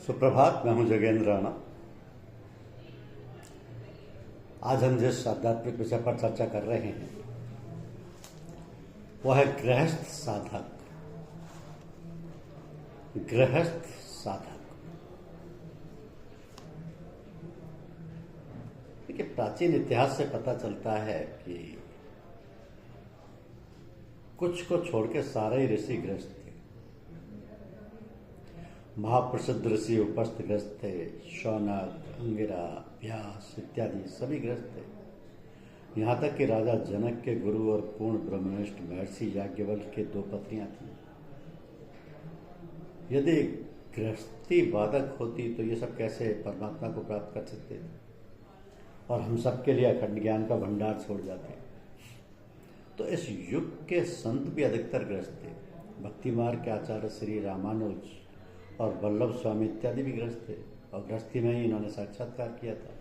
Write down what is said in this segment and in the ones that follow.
सुप्रभात। मैं हूं जोगेंद्र राणा। आज हम जिस आध्यात्मिक विषय पर चर्चा कर रहे हैं वह है गृहस्थ साधक। गृहस्थ साधक देखिए, प्राचीन इतिहास से पता चलता है कि कुछ को छोड़ के सारे ही ऋषि गृहस्थ थे। महाप्रसिद्ध ऋषि उपस्थ गृहस्थ थे, शौनक, अंगिरा, व्यास इत्यादि सभी गृहस्थ थे। यहाँ तक कि राजा जनक के गुरु और पूर्ण ब्रह्मनिष्ठ महर्षि याज्ञवल्क्य के 2 पत्नियां थीं। यदि गृहस्थी बाधक होती तो ये सब कैसे परमात्मा को प्राप्त कर सकते थे और हम सबके लिए अखंड ज्ञान का भंडार छोड़ जाते। तो इस युग के संत भी अधिकतर गृहस्थ थे। भक्ति मार्ग के आचार्य श्री रामानुज और वल्लभ स्वामी इत्यादि भी गृहस्थ थे और गृहस्थी में ही इन्होंने साक्षात्कार किया था।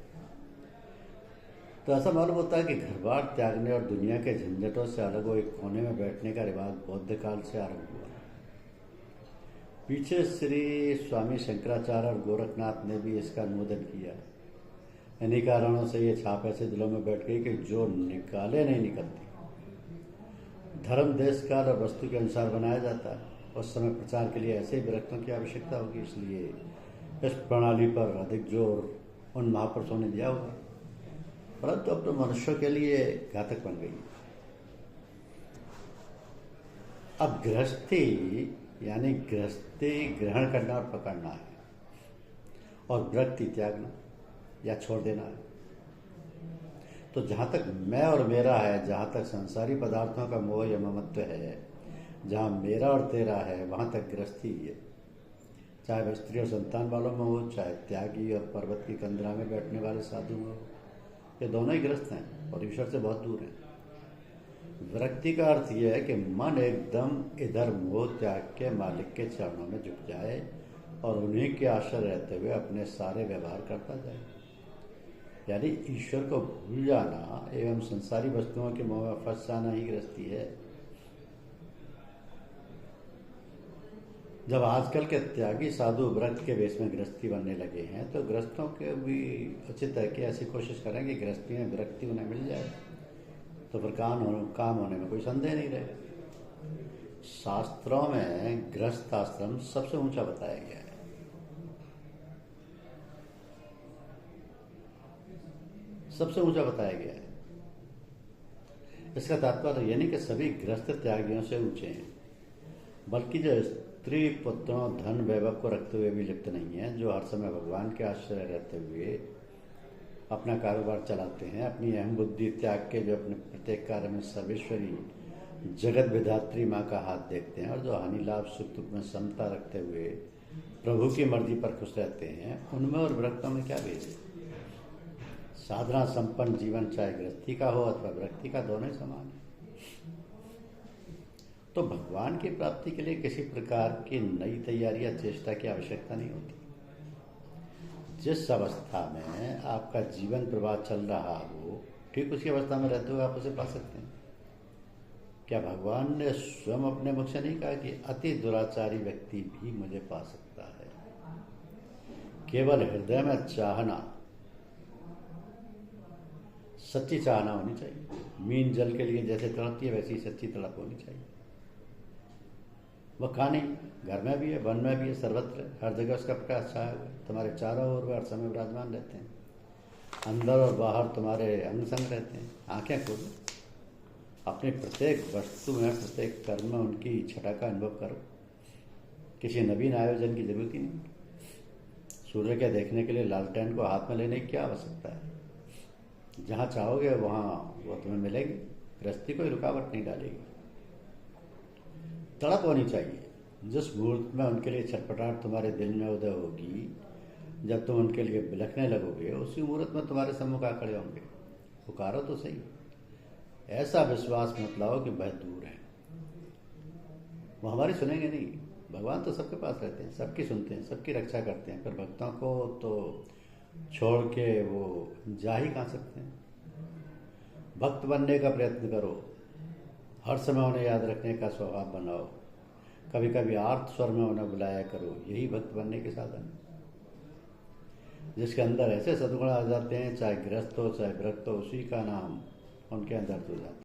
तो ऐसा मालूम होता है कि घर बार त्यागने और दुनिया के झंझटों से अलग हो एक कोने में बैठने का रिवाज बौद्ध काल से आरंभ हुआ। पीछे श्री स्वामी शंकराचार्य और गोरखनाथ ने भी इसका अनुमोदन किया। इन्हीं कारणों से ये छाप ऐसे दिलों में बैठ गई कि जो निकाले नहीं निकलती। धर्म देश काल और वस्तु के अनुसार बनाया जाता है। उस समय प्रचार के लिए ऐसे ही विरक्तों की आवश्यकता होगी, इसलिए इस प्रणाली पर अधिक जोर उन महापुरुषों ने दिया होगा, परंतु अब तो मनुष्यों के लिए घातक बन गई। अब गृहस्थी यानी गृहस्थी ग्रहण करना और पकड़ना है और विरक्ति त्यागना या छोड़ देना है। तो जहाँ तक मैं और मेरा है, जहाँ तक संसारी पदार्थों का मोह या ममत्व है, जहाँ मेरा और तेरा है, वहाँ तक गृहस्थी है। चाहे वह स्त्री और संतान वालों में हो, चाहे त्यागी और पर्वत की कंदरा में बैठने वाले साधु में हो, ये दोनों ही गृहस्थ हैं और ईश्वर से बहुत दूर हैं। विरक्ति का अर्थ यह है कि मन एकदम इधर मोह त्याग के मालिक के चरणों में झुक जाए और उन्हीं के आश्रय रहते हुए अपने सारे व्यवहार करता जाए। यानी ईश्वर को भूल जाना एवं संसारी वस्तुओं के मोह में फंस जाना ही गृहस्थी है। जब आजकल के त्यागी साधु व्रत के वेश में गृहस्थी बनने लगे हैं तो गृहस्थों के भी उचित है कि ऐसी कोशिश करें कि गृहस्थी में विरक्ति उन्हें मिल जाए, तो फिर काम होने में कोई संदेह नहीं रहेगा। शास्त्रों में गृहस्थ आश्रम सबसे ऊंचा बताया गया है। सबसे ऊंचा बताया गया है। इसका तात्पर्य यह नहीं कि सभी गृहस्थ त्यागियों से ऊंचे हैं, बल्कि जो स्त्री पुत्रों धन वैभव को रखते हुए भी लिप्त नहीं है, जो हर समय भगवान के आश्रय रहते हुए अपना कारोबार चलाते हैं, अपनी अहम बुद्धि त्याग के जो अपने प्रत्येक कार्य में सर्वेश्वरी जगत विधात्री माँ का हाथ देखते हैं और जो हानि लाभ सुख दुख में समता रखते हुए प्रभु की मर्जी पर खुश रहते हैं, उनमें और विरक्तों में क्या भेद है। साधना संपन्न जीवन चाहे गृहस्थी का हो अथवा विरक्ति का, दोनों ही समान है। तो भगवान की प्राप्ति के लिए किसी प्रकार की नई तैयारी या चेष्टा की आवश्यकता नहीं होती। जिस अवस्था में आपका जीवन प्रवाह चल रहा हो, ठीक उसी अवस्था में रहते हुए आप उसे पा सकते हैं। क्या भगवान ने स्वयं अपने मुख से नहीं कहा कि अति दुराचारी व्यक्ति भी मुझे पा सकता है? केवल हृदय में चाहना, सच्ची चाहना होनी चाहिए। मीन जल के लिए जैसे तड़पती है वैसी सच्ची तड़प होनी चाहिए। वह कहानी घर में भी है, वन में भी है, सर्वत्र हर जगह उसका प्रकाश छाया हुआ है। तुम्हारे चारों ओर वे हर समय विराजमान रहते हैं, अंदर और बाहर तुम्हारे अंग संग रहते हैं। आंखें खोलो, अपनी प्रत्येक वस्तु में प्रत्येक कर्म में उनकी छटा का अनुभव करो। किसी नवीन आयोजन की जरूरत ही नहीं। सूर्य के देखने के लिए लालटेन को हाथ में लेने की क्या आवश्यकता है? जहाँ चाहोगे वहाँ वो तुम्हें मिलेगी। गृहस्थी कोई रुकावट नहीं डालेगी। तड़प होनी चाहिए। जिस मुहूर्त में उनके लिए छटपटाहट तुम्हारे दिल में उदय होगी, जब तुम उनके लिए बिलखने लगोगे, उसी मुहूर्त में तुम्हारे सम्मुख आ खड़े होंगे। पुकारो तो सही। ऐसा विश्वास मत लाओ कि वह दूर है, वो हमारी सुनेंगे नहीं। भगवान तो सबके पास रहते हैं, सबकी सुनते हैं, सबकी रक्षा करते हैं, पर भक्तों को तो छोड़ के वो जा ही कहाँ सकते हैं। भक्त बनने का प्रयत्न करो, हर समय उन्हें याद रखने का स्वभाव बनाओ, कभी कभी आर्त स्वर में उन्हें बुलाया करो, यही भक्त बनने के साधन है। जिसके अंदर ऐसे सद्गुण आ जाते हैं, चाहे गृहस्थ हो चाहे व्रत हो, उसी का नाम उनके अंदर जुड़ जाता है।